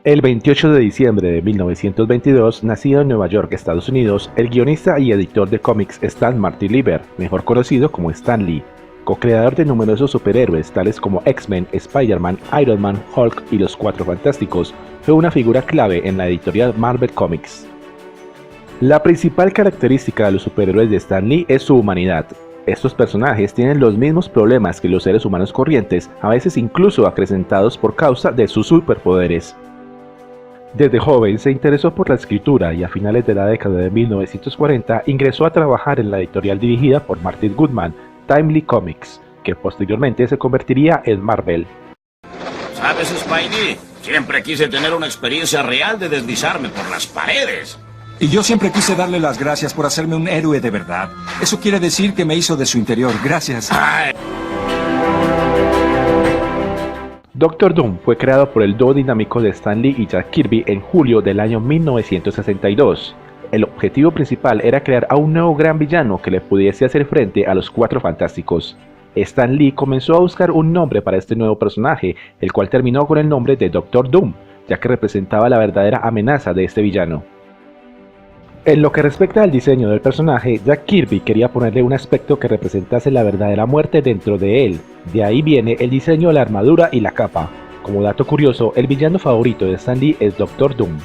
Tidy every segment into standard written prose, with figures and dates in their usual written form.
El 28 de diciembre de 1922, nacido en Nueva York, Estados Unidos, el guionista y editor de cómics Stan Martin Lieber, mejor conocido como Stan Lee, co-creador de numerosos superhéroes tales como X-Men, Spider-Man, Iron Man, Hulk y los Cuatro Fantásticos, fue una figura clave en la editorial Marvel Comics. La principal característica de los superhéroes de Stan Lee es su humanidad. Estos personajes tienen los mismos problemas que los seres humanos corrientes, a veces incluso acrecentados por causa de sus superpoderes. Desde joven se interesó por la escritura y a finales de la década de 1940 ingresó a trabajar en la editorial dirigida por Martin Goodman, Timely Comics, que posteriormente se convertiría en Marvel. ¿Sabes, Spidey? Siempre quise tener una experiencia real de deslizarme por las paredes. Y yo siempre quise darle las gracias por hacerme un héroe de verdad. Eso quiere decir que me hizo de su interior. Gracias. Ay. Doctor Doom fue creado por el dúo dinámico de Stan Lee y Jack Kirby en julio del año 1962. El objetivo principal era crear a un nuevo gran villano que le pudiese hacer frente a los Cuatro Fantásticos. Stan Lee comenzó a buscar un nombre para este nuevo personaje, el cual terminó con el nombre de Doctor Doom, ya que representaba la verdadera amenaza de este villano. En lo que respecta al diseño del personaje, Jack Kirby quería ponerle un aspecto que representase la verdadera muerte dentro de él. De ahí viene el diseño de la armadura y la capa. Como dato curioso, el villano favorito de Stan Lee es Doctor Doom.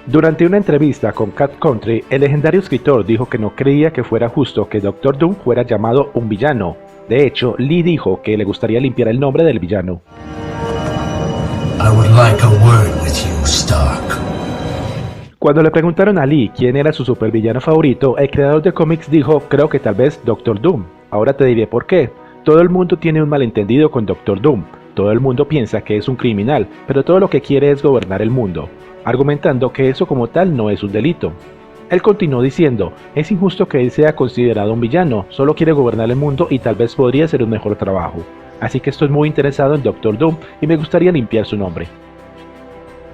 Durante una entrevista con Cat Country, el legendario escritor dijo que no creía que fuera justo que Doctor Doom fuera llamado un villano. De hecho, Lee dijo que le gustaría limpiar el nombre del villano. I would like a word with you, Stark. Cuando le preguntaron a Lee quién era su supervillano favorito, el creador de cómics dijo: creo que tal vez Doctor Doom. Ahora te diré por qué. Todo el mundo tiene un malentendido con Doctor Doom. Todo el mundo piensa que es un criminal, pero todo lo que quiere es gobernar el mundo, argumentando que eso como tal no es un delito. Él continuó diciendo: es injusto que él sea considerado un villano, solo quiere gobernar el mundo y tal vez podría hacer un mejor trabajo. Así que estoy muy interesado en Doctor Doom y me gustaría limpiar su nombre.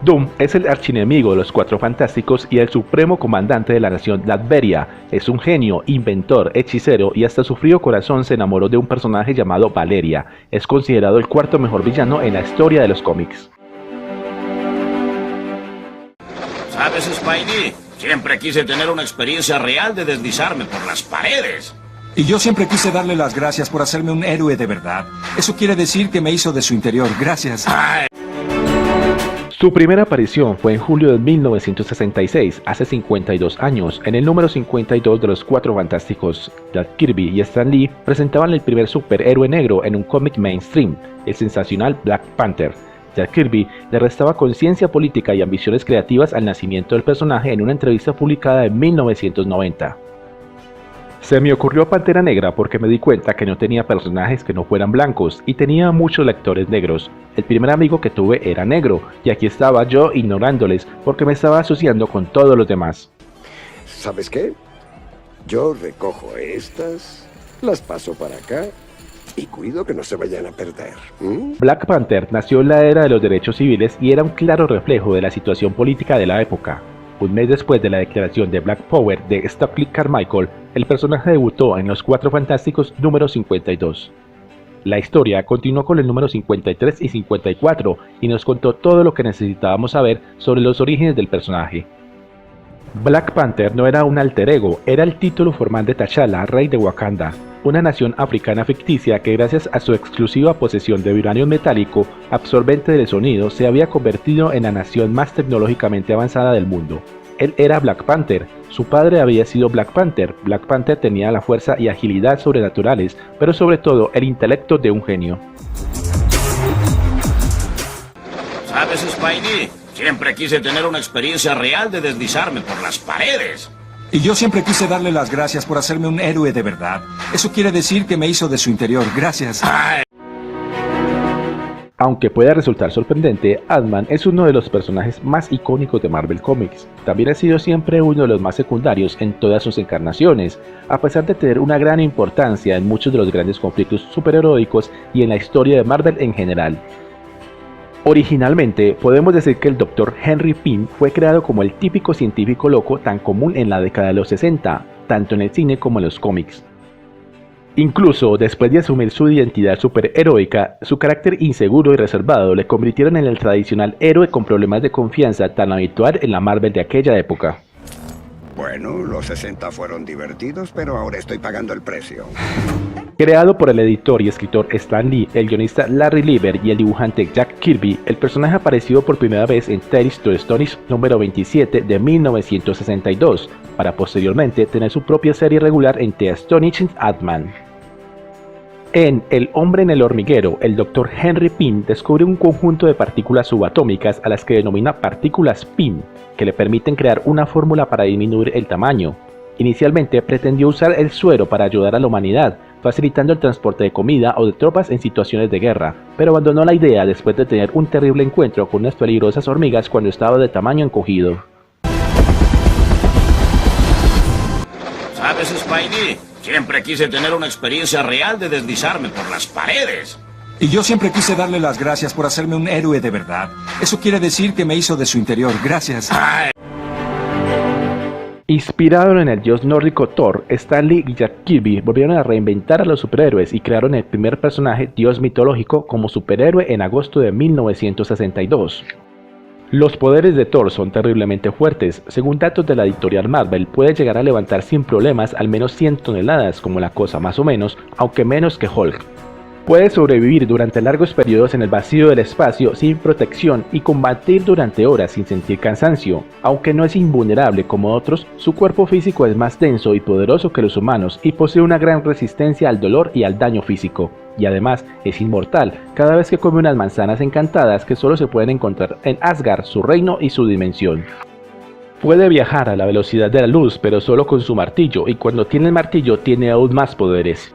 Doom es el archienemigo de los Cuatro Fantásticos y el supremo comandante de la nación Latveria. Es un genio, inventor, hechicero y hasta su frío corazón se enamoró de un personaje llamado Valeria. Es considerado el cuarto mejor villano en la historia de los cómics. ¿Sabes, Spidey? Siempre quise tener una experiencia real de deslizarme por las paredes. Y yo siempre quise darle las gracias por hacerme un héroe de verdad. Eso quiere decir que me hizo de su interior. Gracias. Ay. Su primera aparición fue en julio de 1966, hace 52 años, en el número 52 de los Cuatro Fantásticos. Jack Kirby y Stan Lee presentaban el primer superhéroe negro en un cómic mainstream, el sensacional Black Panther. Jack Kirby le restaba conciencia política y ambiciones creativas al nacimiento del personaje en una entrevista publicada en 1990. Se me ocurrió Pantera Negra porque me di cuenta que no tenía personajes que no fueran blancos y tenía muchos lectores negros. El primer amigo que tuve era negro y aquí estaba yo ignorándoles porque me estaba asociando con todos los demás. ¿Sabes qué? Yo recojo estas, las paso para acá y cuido que no se vayan a perder. Black Panther nació en la era de los derechos civiles y era un claro reflejo de la situación política de la época. Un mes después de la declaración de Black Power de Stokely Carmichael, el personaje debutó en los Cuatro Fantásticos número 52. La historia continuó con el número 53 y 54 y nos contó todo lo que necesitábamos saber sobre los orígenes del personaje. Black Panther no era un alter ego, era el título formal de T'Challa, rey de Wakanda, una nación africana ficticia que gracias a su exclusiva posesión de uranio metálico, absorbente del sonido, se había convertido en la nación más tecnológicamente avanzada del mundo. Él era Black Panther, su padre había sido Black Panther. Black Panther tenía la fuerza y agilidad sobrenaturales, pero sobre todo el intelecto de un genio. ¿Sabes, Spidey? Siempre quise tener una experiencia real de deslizarme por las paredes. Y yo siempre quise darle las gracias por hacerme un héroe de verdad. Eso quiere decir que me hizo de su interior. Gracias. Ay. Aunque pueda resultar sorprendente, Ant-Man es uno de los personajes más icónicos de Marvel Comics. También ha sido siempre uno de los más secundarios en todas sus encarnaciones, a pesar de tener una gran importancia en muchos de los grandes conflictos superheroicos y en la historia de Marvel en general. Originalmente, podemos decir que el Dr. Henry Pym fue creado como el típico científico loco tan común en la década de los 60, tanto en el cine como en los cómics. Incluso después de asumir su identidad superheroica, su carácter inseguro y reservado le convirtieron en el tradicional héroe con problemas de confianza tan habitual en la Marvel de aquella época. Bueno, los 60 fueron divertidos, pero ahora estoy pagando el precio. Creado por el editor y escritor Stan Lee, el guionista Larry Lieber y el dibujante Jack Kirby, el personaje apareció por primera vez en Tales to Astonish número 27 de 1962, para posteriormente tener su propia serie regular en The Astonishing Ant-Man. En El hombre en el hormiguero, el Dr. Henry Pym descubre un conjunto de partículas subatómicas a las que denomina partículas Pym, que le permiten crear una fórmula para disminuir el tamaño. Inicialmente pretendió usar el suero para ayudar a la humanidad, facilitando el transporte de comida o de tropas en situaciones de guerra, pero abandonó la idea después de tener un terrible encuentro con unas peligrosas hormigas cuando estaba de tamaño encogido. ¿Sabes, Spidey? Siempre quise tener una experiencia real de deslizarme por las paredes. Y yo siempre quise darle las gracias por hacerme un héroe de verdad. Eso quiere decir que me hizo de su interior. Gracias. Inspirado en el dios nórdico Thor, Stan Lee y Jack Kirby volvieron a reinventar a los superhéroes y crearon el primer personaje dios mitológico como superhéroe en agosto de 1962. Los poderes de Thor son terriblemente fuertes. Según datos de la editorial Marvel, puede llegar a levantar sin problemas al menos 100 toneladas como la cosa más o menos, aunque menos que Hulk. Puede sobrevivir durante largos periodos en el vacío del espacio sin protección y combatir durante horas sin sentir cansancio. Aunque no es invulnerable como otros, su cuerpo físico es más denso y poderoso que los humanos y posee una gran resistencia al dolor y al daño físico. Y además es inmortal cada vez que come unas manzanas encantadas que solo se pueden encontrar en Asgard, su reino y su dimensión. Puede viajar a la velocidad de la luz, pero solo con su martillo, y cuando tiene el martillo tiene aún más poderes.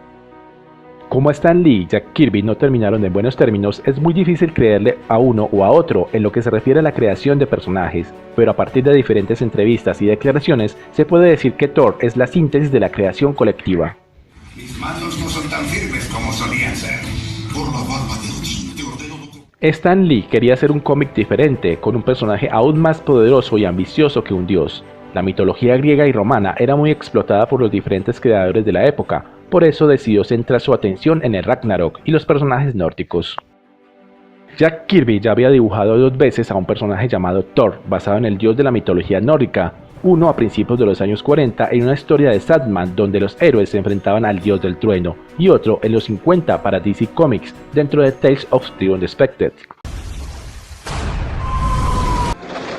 Como Stan Lee y Jack Kirby no terminaron en buenos términos, es muy difícil creerle a uno o a otro en lo que se refiere a la creación de personajes, pero a partir de diferentes entrevistas y declaraciones se puede decir que Thor es la síntesis de la creación colectiva. Mis manos no son tan firmes como solían ser. Por la barba de Odín, te ordeno... Stan Lee quería hacer un cómic diferente, con un personaje aún más poderoso y ambicioso que un dios. La mitología griega y romana era muy explotada por los diferentes creadores de la época, por eso decidió centrar su atención en el Ragnarok y los personajes nórdicos. Jack Kirby ya había dibujado 2 veces a un personaje llamado Thor, basado en el dios de la mitología nórdica, uno a principios de los años 40 en una historia de Sandman donde los héroes se enfrentaban al dios del trueno, y otro en los 50 para DC Comics, dentro de Tales of the Unexpected.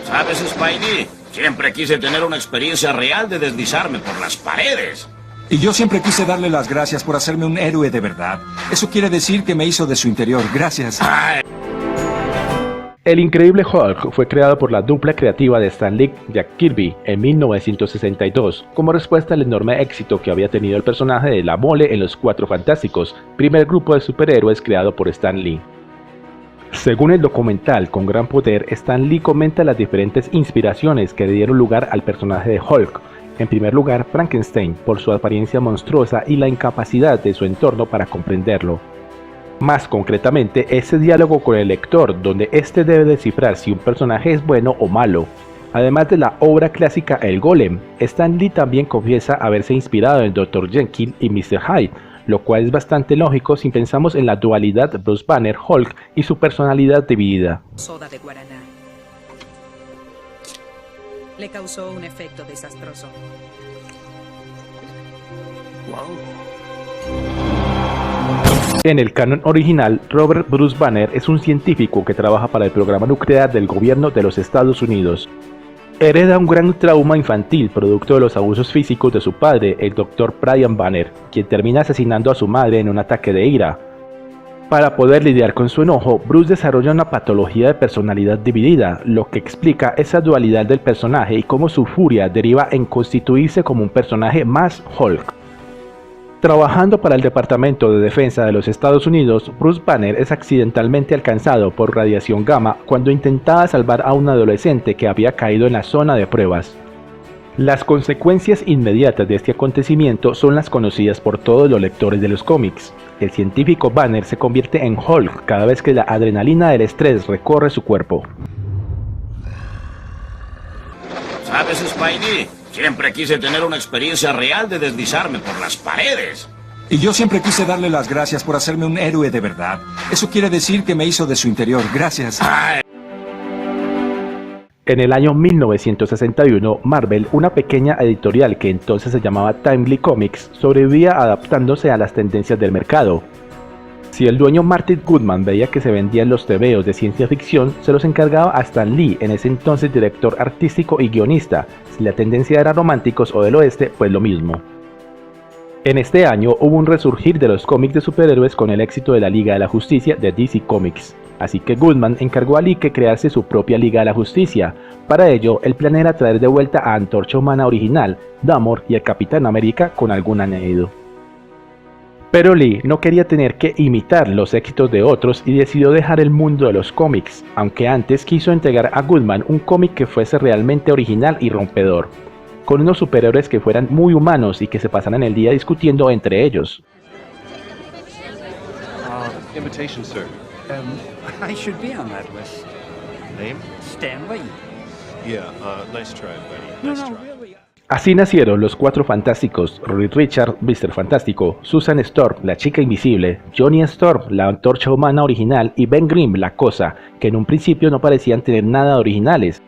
¿Sabes, Spidey? Siempre quise tener una experiencia real de deslizarme por las paredes. Y yo siempre quise darle las gracias por hacerme un héroe de verdad. Eso quiere decir que me hizo de su interior. Gracias. El increíble Hulk fue creado por la dupla creativa de Stan Lee y Jack Kirby en 1962, como respuesta al enorme éxito que había tenido el personaje de La Mole en Los Cuatro Fantásticos, primer grupo de superhéroes creado por Stan Lee. Según el documental Con Gran Poder, Stan Lee comenta las diferentes inspiraciones que dieron lugar al personaje de Hulk. En primer lugar, Frankenstein, por su apariencia monstruosa y la incapacidad de su entorno para comprenderlo. Más concretamente, ese diálogo con el lector, donde éste debe descifrar si un personaje es bueno o malo. Además de la obra clásica El Golem, Stan Lee también confiesa haberse inspirado en Dr. Jekyll y Mr. Hyde, lo cual es bastante lógico si pensamos en la dualidad Bruce Banner Hulk y su personalidad dividida. Soda de guaraná. Le causó un efecto desastroso. En el canon original, Robert Bruce Banner es un científico que trabaja para el programa nuclear del gobierno de los Estados Unidos. Hereda un gran trauma infantil producto de los abusos físicos de su padre, el Dr. Brian Banner, quien termina asesinando a su madre en un ataque de ira. Para poder lidiar con su enojo, Bruce desarrolla una patología de personalidad dividida, lo que explica esa dualidad del personaje y cómo su furia deriva en constituirse como un personaje más Hulk. Trabajando para el Departamento de Defensa de los Estados Unidos, Bruce Banner es accidentalmente alcanzado por radiación gamma cuando intentaba salvar a un adolescente que había caído en la zona de pruebas. Las consecuencias inmediatas de este acontecimiento son las conocidas por todos los lectores de los cómics. El científico Banner se convierte en Hulk cada vez que la adrenalina del estrés recorre su cuerpo. ¿Sabes, Spidey? Siempre quise tener una experiencia real de deslizarme por las paredes. Y yo siempre quise darle las gracias por hacerme un héroe de verdad. Eso quiere decir que me hizo de su interior. Gracias. En el año 1961, Marvel, una pequeña editorial que entonces se llamaba Timely Comics, sobrevivía adaptándose a las tendencias del mercado. Si el dueño Martin Goodman veía que se vendían los tebeos de ciencia ficción, se los encargaba a Stan Lee, en ese entonces director artístico y guionista. Si la tendencia era románticos o del oeste, pues lo mismo. En este año hubo un resurgir de los cómics de superhéroes con el éxito de la Liga de la Justicia de DC Comics. Así que Goodman encargó a Lee que crease su propia Liga de la Justicia. Para ello, el plan era traer de vuelta a Antorcha Humana original, Namor y el Capitán América con algún añadido. Pero Lee no quería tener que imitar los éxitos de otros y decidió dejar el mundo de los cómics, aunque antes quiso entregar a Goodman un cómic que fuese realmente original y rompedor, con unos superhéroes que fueran muy humanos y que se pasaran el día discutiendo entre ellos. Invitation, sir. I should be on that list. Name? Stanley. Yeah, nice try, buddy. Nice try. Really. Así nacieron los Cuatro Fantásticos: Reed Richards, Mr. Fantástico, Susan Storm, la Chica Invisible, Johnny Storm, la Antorcha Humana original y Ben Grimm, la Cosa, que en un principio no parecían tener nada de originales.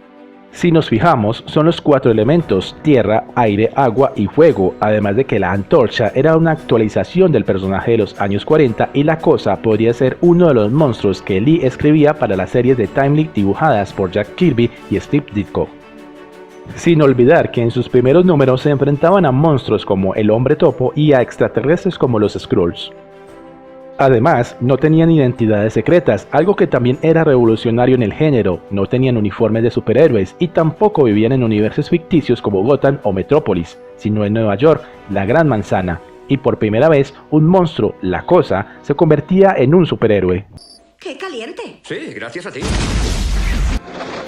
Si nos fijamos, son los cuatro elementos: tierra, aire, agua y fuego, además de que la Antorcha era una actualización del personaje de los años 40 y la Cosa podría ser uno de los monstruos que Lee escribía para las series de Timely dibujadas por Jack Kirby y Steve Ditko. Sin olvidar que en sus primeros números se enfrentaban a monstruos como el Hombre Topo y a extraterrestres como los Skrulls. Además, no tenían identidades secretas, algo que también era revolucionario en el género. No tenían uniformes de superhéroes y tampoco vivían en universos ficticios como Gotham o Metrópolis, sino en Nueva York, la Gran Manzana. Y por primera vez, un monstruo, la Cosa, se convertía en un superhéroe. ¡Qué caliente! Sí, gracias a ti.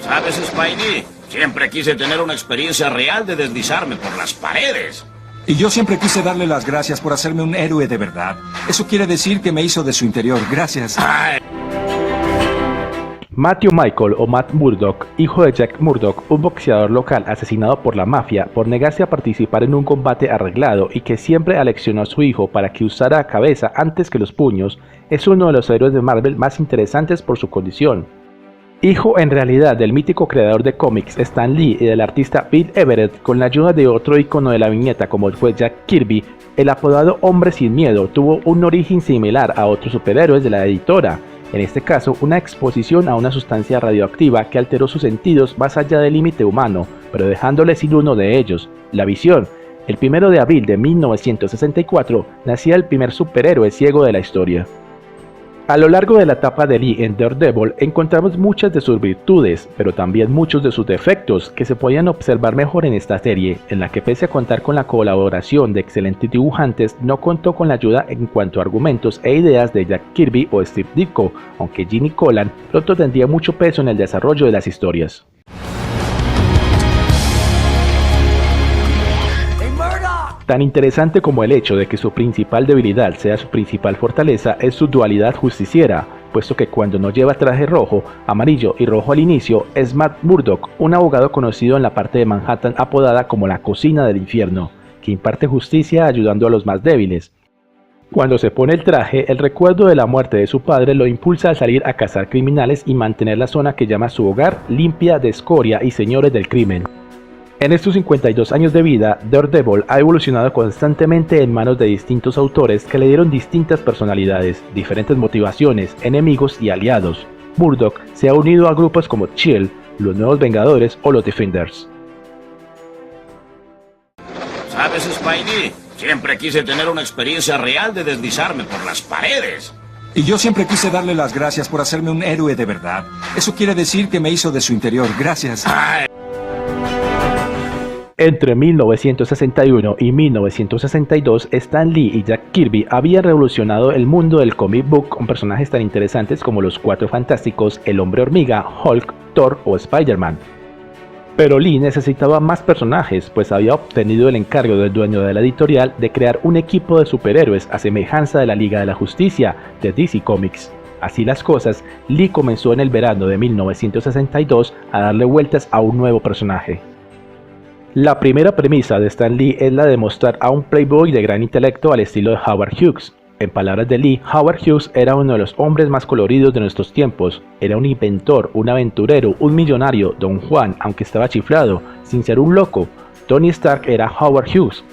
¿Sabes, Spidey? Siempre quise tener una experiencia real de deslizarme por las paredes. Y yo siempre quise darle las gracias por hacerme un héroe de verdad. Eso quiere decir que me hizo de su interior. Gracias. Matthew Michael o Matt Murdock, hijo de Jack Murdock, un boxeador local asesinado por la mafia por negarse a participar en un combate arreglado y que siempre aleccionó a su hijo para que usara cabeza antes que los puños, es uno de los héroes de Marvel más interesantes por su condición. Hijo en realidad del mítico creador de cómics Stan Lee y del artista Bill Everett, con la ayuda de otro icono de la viñeta como fue Jack Kirby, el apodado Hombre Sin Miedo tuvo un origen similar a otros superhéroes de la editora, en este caso una exposición a una sustancia radioactiva que alteró sus sentidos más allá del límite humano, pero dejándole sin uno de ellos, la visión. El 1 de abril de 1964 nacía el primer superhéroe ciego de la historia. A lo largo de la etapa de Lee en Daredevil encontramos muchas de sus virtudes, pero también muchos de sus defectos que se podían observar mejor en esta serie, en la que pese a contar con la colaboración de excelentes dibujantes, no contó con la ayuda en cuanto a argumentos e ideas de Jack Kirby o Steve Ditko, aunque Gene Colan pronto tendría mucho peso en el desarrollo de las historias. Tan interesante como el hecho de que su principal debilidad sea su principal fortaleza es su dualidad justiciera, puesto que cuando no lleva traje rojo, amarillo y rojo al inicio, es Matt Murdock, un abogado conocido en la parte de Manhattan apodada como la Cocina del Infierno, que imparte justicia ayudando a los más débiles. Cuando se pone el traje, el recuerdo de la muerte de su padre lo impulsa a salir a cazar criminales y mantener la zona que llama su hogar limpia de escoria y señores del crimen. En estos 52 años de vida, Daredevil ha evolucionado constantemente en manos de distintos autores que le dieron distintas personalidades, diferentes motivaciones, enemigos y aliados. Murdock se ha unido a grupos como S.H.I.E.L.D., los Nuevos Vengadores o los Defenders. ¿Sabes, Spidey? Siempre quise tener una experiencia real de deslizarme por las paredes. Y yo siempre quise darle las gracias por hacerme un héroe de verdad. Eso quiere decir que me hizo de su interior. Gracias. Entre 1961 y 1962, Stan Lee y Jack Kirby habían revolucionado el mundo del comic book con personajes tan interesantes como los Cuatro Fantásticos, el Hombre Hormiga, Hulk, Thor o Spider-Man. Pero Lee necesitaba más personajes, pues había obtenido el encargo del dueño de la editorial de crear un equipo de superhéroes a semejanza de la Liga de la Justicia de DC Comics. Así las cosas, Lee comenzó en el verano de 1962 a darle vueltas a un nuevo personaje. La primera premisa de Stan Lee es la de mostrar a un playboy de gran intelecto al estilo de Howard Hughes. En palabras de Lee, Howard Hughes era uno de los hombres más coloridos de nuestros tiempos. Era un inventor, un aventurero, un millonario, Don Juan, aunque estaba chiflado, sin ser un loco. Tony Stark era Howard Hughes.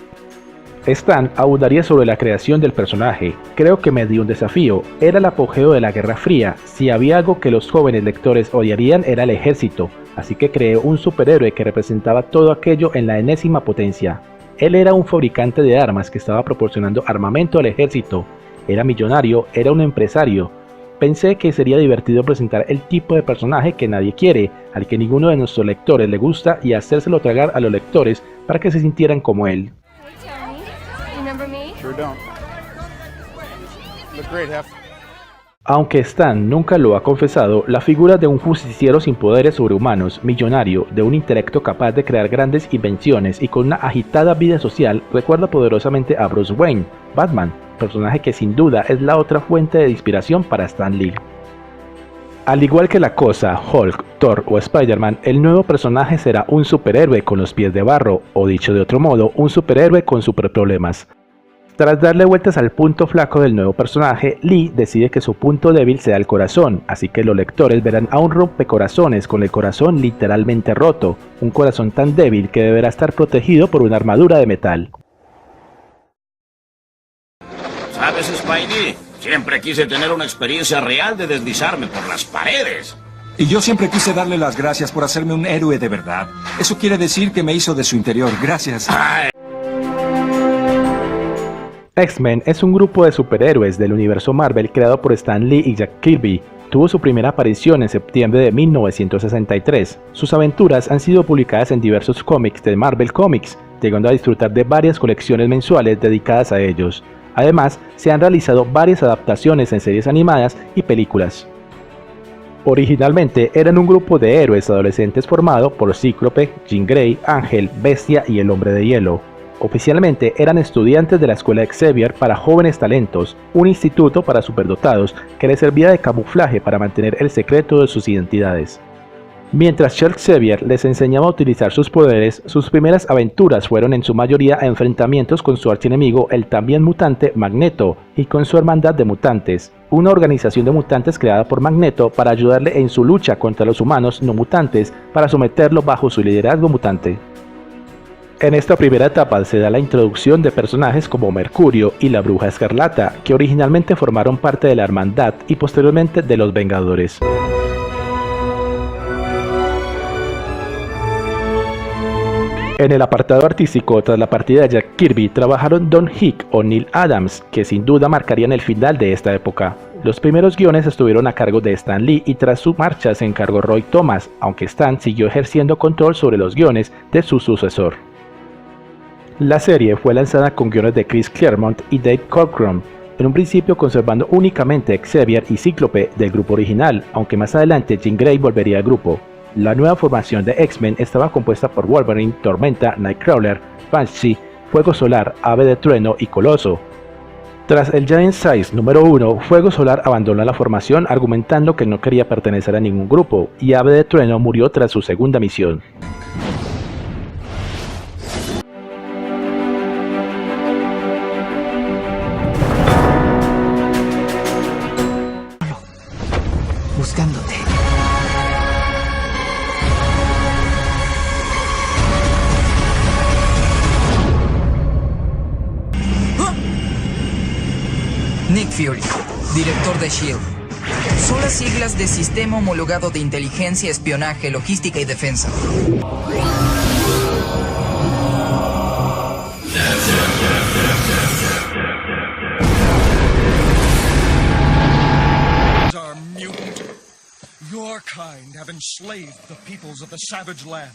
Stan abundaría sobre la creación del personaje. Creo que me dio un desafío. Era el apogeo de la Guerra Fría. Si había algo que los jóvenes lectores odiarían era el ejército. Así que creé un superhéroe que representaba todo aquello en la enésima potencia. Él era un fabricante de armas que estaba proporcionando armamento al ejército. Era millonario, era un empresario. Pensé que sería divertido presentar el tipo de personaje que nadie quiere, al que ninguno de nuestros lectores le gusta y hacérselo tragar a los lectores para que se sintieran como él. Aunque Stan nunca lo ha confesado, la figura de un justiciero sin poderes sobrehumanos, millonario, de un intelecto capaz de crear grandes invenciones y con una agitada vida social recuerda poderosamente a Bruce Wayne, Batman, personaje que sin duda es la otra fuente de inspiración para Stan Lee. Al igual que la Cosa, Hulk, Thor o Spider-Man, el nuevo personaje será un superhéroe con los pies de barro, o dicho de otro modo, un superhéroe con superproblemas. Tras darle vueltas al punto flaco del nuevo personaje, Lee decide que su punto débil sea el corazón, así que los lectores verán a un rompecorazones con el corazón literalmente roto, un corazón tan débil que deberá estar protegido por una armadura de metal. ¿Sabes, Spidey? Siempre quise tener una experiencia real de deslizarme por las paredes. Y yo siempre quise darle las gracias por hacerme un héroe de verdad. Eso quiere decir que me hizo de su interior. Gracias. X-Men es un grupo de superhéroes del universo Marvel creado por Stan Lee y Jack Kirby. Tuvo su primera aparición en septiembre de 1963. Sus aventuras han sido publicadas en diversos cómics de Marvel Comics, llegando a disfrutar de varias colecciones mensuales dedicadas a ellos. Además, se han realizado varias adaptaciones en series animadas y películas. Originalmente eran un grupo de héroes adolescentes formado por Cíclope, Jean Grey, Ángel, Bestia y el Hombre de Hielo. Oficialmente eran estudiantes de la Escuela Xavier para Jóvenes Talentos, un instituto para superdotados que les servía de camuflaje para mantener el secreto de sus identidades. Mientras Charles Xavier les enseñaba a utilizar sus poderes, sus primeras aventuras fueron en su mayoría enfrentamientos con su archienemigo, el también mutante Magneto, y con su Hermandad de Mutantes, una organización de mutantes creada por Magneto para ayudarle en su lucha contra los humanos no mutantes para someterlo bajo su liderazgo mutante. En esta primera etapa se da la introducción de personajes como Mercurio y la Bruja Escarlata, que originalmente formaron parte de la Hermandad y posteriormente de los Vengadores. En el apartado artístico, tras la partida de Jack Kirby, trabajaron Don Hick o Neil Adams, que sin duda marcarían el final de esta época. Los primeros guiones estuvieron a cargo de Stan Lee y tras su marcha se encargó Roy Thomas, aunque Stan siguió ejerciendo control sobre los guiones de su sucesor. La serie fue lanzada con guiones de Chris Claremont y Dave Cockrum, en un principio conservando únicamente Xavier y Cíclope del grupo original, aunque más adelante Jean Grey volvería al grupo. La nueva formación de X-Men estaba compuesta por Wolverine, Tormenta, Nightcrawler, Banshee, Fuego Solar, Ave de Trueno y Coloso. Tras el Giant Size número 1, Fuego Solar abandonó la formación argumentando que no quería pertenecer a ningún grupo, y Ave de Trueno murió tras su segunda misión. Buscándote. Nick Fury, director de S.H.I.E.L.D. Son las siglas de Sistema Homologado de Inteligencia, Espionaje, Logística y Defensa. Our mutant. Your kind have enslaved the peoples of the savage land.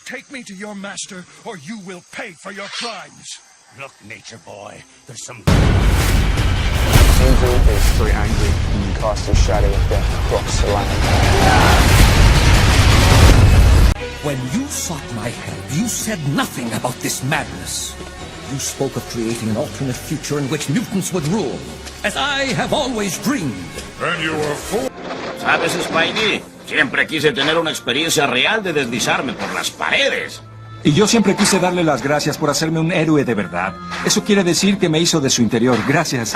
Take me to your master, or you will pay for your crimes. Look, Nature Boy, there's some... Angel is very angry and casts a shadow of death across the land. When you sought my help, you said nothing about this madness. You spoke of creating an alternate future in which mutants would rule, as I have always dreamed. And you were fool. ¿Sabes, Spidey? Siempre quise tener una experiencia real de deslizarme por las paredes. Y yo siempre quise darle las gracias por hacerme un héroe de verdad. Eso quiere decir que me hizo de su interior. Gracias.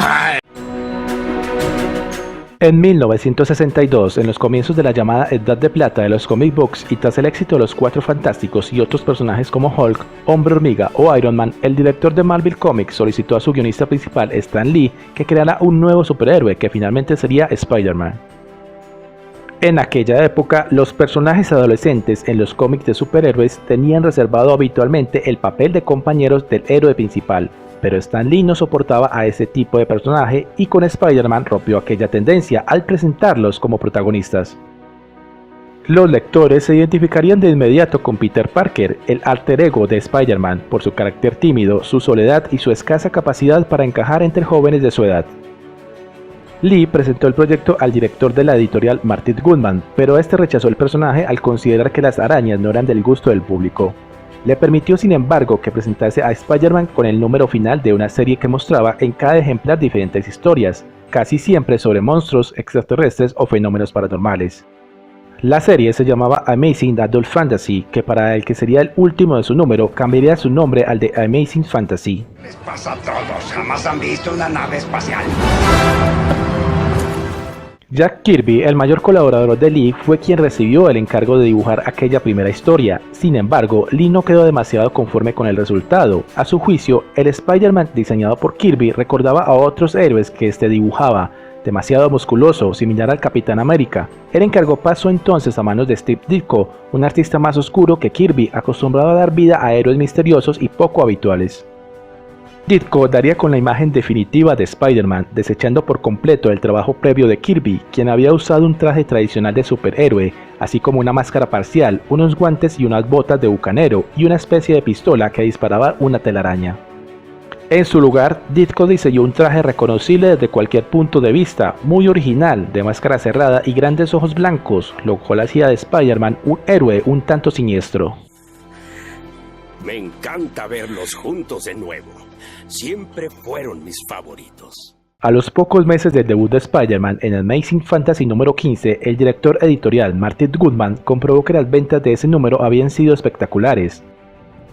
En 1962, en los comienzos de la llamada Edad de Plata de los comic books y tras el éxito de los Cuatro Fantásticos y otros personajes como Hulk, Hombre Hormiga o Iron Man, el director de Marvel Comics solicitó a su guionista principal Stan Lee que creara un nuevo superhéroe que finalmente sería Spider-Man. En aquella época, los personajes adolescentes en los cómics de superhéroes tenían reservado habitualmente el papel de compañeros del héroe principal, pero Stan Lee no soportaba a ese tipo de personaje y con Spider-Man rompió aquella tendencia al presentarlos como protagonistas. Los lectores se identificarían de inmediato con Peter Parker, el alter ego de Spider-Man, por su carácter tímido, su soledad y su escasa capacidad para encajar entre jóvenes de su edad. Lee presentó el proyecto al director de la editorial Martin Goodman, pero este rechazó el personaje al considerar que las arañas no eran del gusto del público. Le permitió sin embargo que presentase a Spider-Man con el número final de una serie que mostraba en cada ejemplar diferentes historias, casi siempre sobre monstruos, extraterrestres o fenómenos paranormales. La serie se llamaba Amazing Adult Fantasy, que para el que sería el último de su número cambiaría su nombre al de Amazing Fantasy. Les pasa a todos, jamás han visto una nave espacial. Jack Kirby, el mayor colaborador de Lee, fue quien recibió el encargo de dibujar aquella primera historia. Sin embargo, Lee no quedó demasiado conforme con el resultado. A su juicio, el Spider-Man diseñado por Kirby recordaba a otros héroes que este dibujaba, demasiado musculoso, similar al Capitán América. El encargo pasó entonces a manos de Steve Ditko, un artista más oscuro que Kirby, acostumbrado a dar vida a héroes misteriosos y poco habituales. Ditko daría con la imagen definitiva de Spider-Man, desechando por completo el trabajo previo de Kirby, quien había usado un traje tradicional de superhéroe, así como una máscara parcial, unos guantes y unas botas de bucanero, y una especie de pistola que disparaba una telaraña. En su lugar, Ditko diseñó un traje reconocible desde cualquier punto de vista, muy original, de máscara cerrada y grandes ojos blancos, lo cual hacía de Spider-Man un héroe un tanto siniestro. Me encanta verlos juntos de nuevo. Siempre fueron mis favoritos. A los pocos meses del debut de Spider-Man en Amazing Fantasy número 15, el director editorial Martin Goodman comprobó que las ventas de ese número habían sido espectaculares.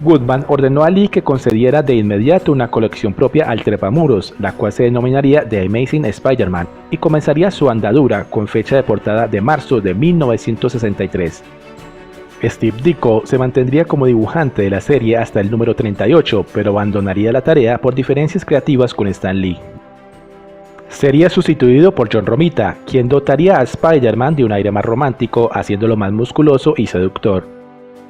Goodman ordenó a Lee que concediera de inmediato una colección propia al trepamuros, la cual se denominaría The Amazing Spider-Man, y comenzaría su andadura con fecha de portada de marzo de 1963. Steve Ditko se mantendría como dibujante de la serie hasta el número 38, pero abandonaría la tarea por diferencias creativas con Stan Lee. Sería sustituido por John Romita, quien dotaría a Spider-Man de un aire más romántico, haciéndolo más musculoso y seductor.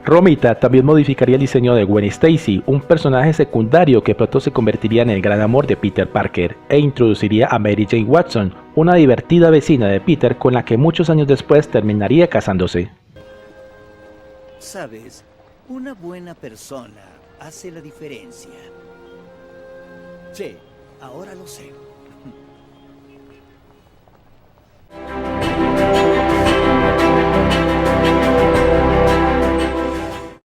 Romita también modificaría el diseño de Gwen Stacy, un personaje secundario que pronto se convertiría en el gran amor de Peter Parker, e introduciría a Mary Jane Watson, una divertida vecina de Peter con la que muchos años después terminaría casándose. Sabes, una buena persona hace la diferencia. Sí, ahora lo sé.